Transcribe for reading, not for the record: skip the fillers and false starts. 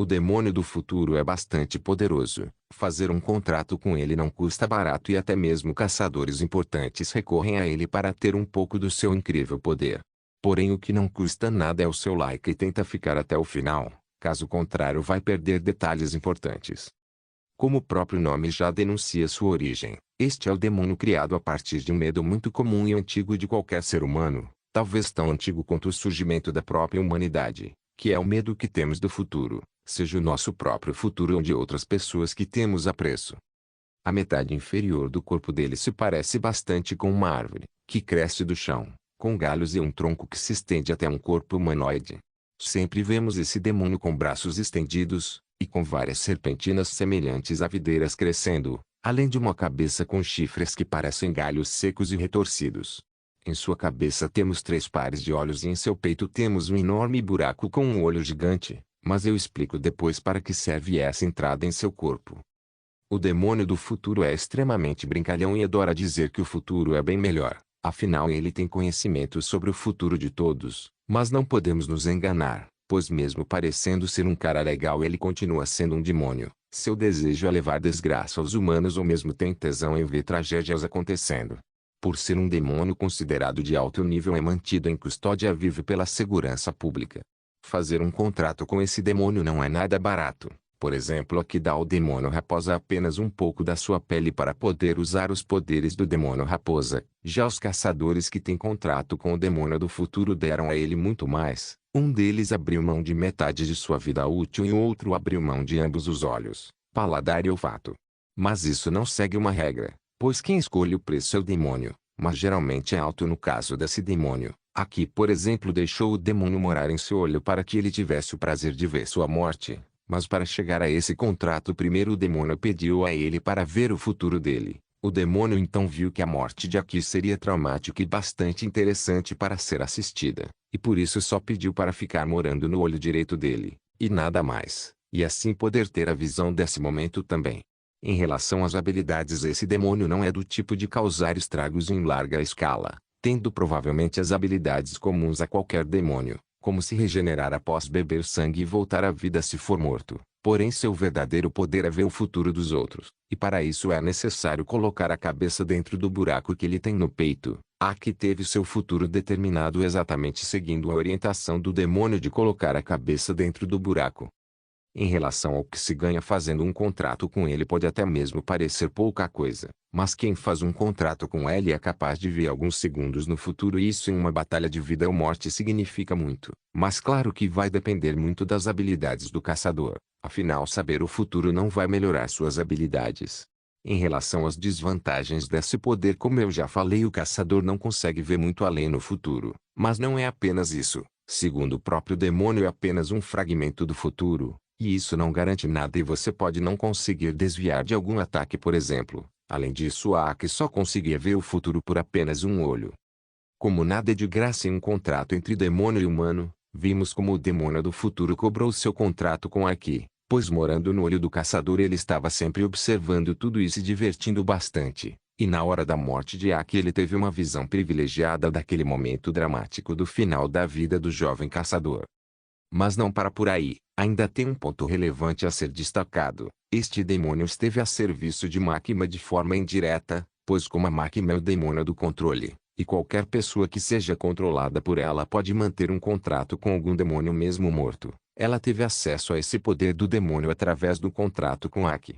O demônio do futuro é bastante poderoso. Fazer um contrato com ele não custa barato e até mesmo caçadores importantes recorrem a ele para ter um pouco do seu incrível poder. Porém, o que não custa nada é o seu like e tenta ficar até o final, caso contrário vai perder detalhes importantes. Como o próprio nome já denuncia sua origem, este é o demônio criado a partir de um medo muito comum e antigo de qualquer ser humano, talvez tão antigo quanto o surgimento da própria humanidade, que é o medo que temos do futuro, seja o nosso próprio futuro ou de outras pessoas que temos apreço. A metade inferior do corpo dele se parece bastante com uma árvore, que cresce do chão, com galhos e um tronco que se estende até um corpo humanoide. Sempre vemos esse demônio com braços estendidos, e com várias serpentinas semelhantes a videiras crescendo, além de uma cabeça com chifres que parecem galhos secos e retorcidos. Em sua cabeça temos 3 pares de olhos e em seu peito temos um enorme buraco com um olho gigante, mas eu explico depois para que serve essa entrada em seu corpo. O demônio do futuro é extremamente brincalhão e adora dizer que o futuro é bem melhor, afinal ele tem conhecimento sobre o futuro de todos, mas não podemos nos enganar, pois mesmo parecendo ser um cara legal ele continua sendo um demônio. Seu desejo é levar desgraça aos humanos ou mesmo tem tesão em ver tragédias acontecendo. Por ser um demônio considerado de alto nível é mantido em custódia viva pela segurança pública. Fazer um contrato com esse demônio não é nada barato. Por exemplo, aqui dá ao demônio raposa apenas um pouco da sua pele para poder usar os poderes do demônio raposa. Já os caçadores que têm contrato com o demônio do futuro deram a ele muito mais. Um deles abriu mão de metade de sua vida útil e o outro abriu mão de ambos os olhos, paladar e olfato. Mas isso não segue uma regra, pois quem escolhe o preço é o demônio, mas geralmente é alto no caso desse demônio. Aqui, por exemplo, deixou o demônio morar em seu olho para que ele tivesse o prazer de ver sua morte. Mas para chegar a esse contrato primeiro o demônio pediu a ele para ver o futuro dele. O demônio então viu que a morte de Aki seria traumática e bastante interessante para ser assistida, e por isso só pediu para ficar morando no olho direito dele, e nada mais, e assim poder ter a visão desse momento também. Em relação às habilidades, esse demônio não é do tipo de causar estragos em larga escala, tendo provavelmente as habilidades comuns a qualquer demônio, como se regenerar após beber sangue e voltar à vida se for morto. Porém seu verdadeiro poder é ver o futuro dos outros, e para isso é necessário colocar a cabeça dentro do buraco que ele tem no peito. Aki teve seu futuro determinado exatamente seguindo a orientação do demônio de colocar a cabeça dentro do buraco. Em relação ao que se ganha fazendo um contrato com ele pode até mesmo parecer pouca coisa, mas quem faz um contrato com ele é capaz de ver alguns segundos no futuro e isso em uma batalha de vida ou morte significa muito. Mas claro que vai depender muito das habilidades do caçador, afinal saber o futuro não vai melhorar suas habilidades. Em relação às desvantagens desse poder, como eu já falei, o caçador não consegue ver muito além no futuro, mas não é apenas isso. Segundo o próprio demônio, é apenas um fragmento do futuro. E isso não garante nada e você pode não conseguir desviar de algum ataque, por exemplo. Além disso, a Aki só conseguia ver o futuro por apenas um olho. Como nada é de graça em um contrato entre demônio e humano, vimos como o demônio do futuro cobrou seu contrato com Aki, pois morando no olho do caçador ele estava sempre observando tudo e se divertindo bastante. E na hora da morte de Aki ele teve uma visão privilegiada daquele momento dramático do final da vida do jovem caçador. Mas não para por aí, ainda tem um ponto relevante a ser destacado. Este demônio esteve a serviço de Makima de forma indireta, pois como a Makima é o demônio do controle, e qualquer pessoa que seja controlada por ela pode manter um contrato com algum demônio mesmo morto, ela teve acesso a esse poder do demônio através do contrato com Aki.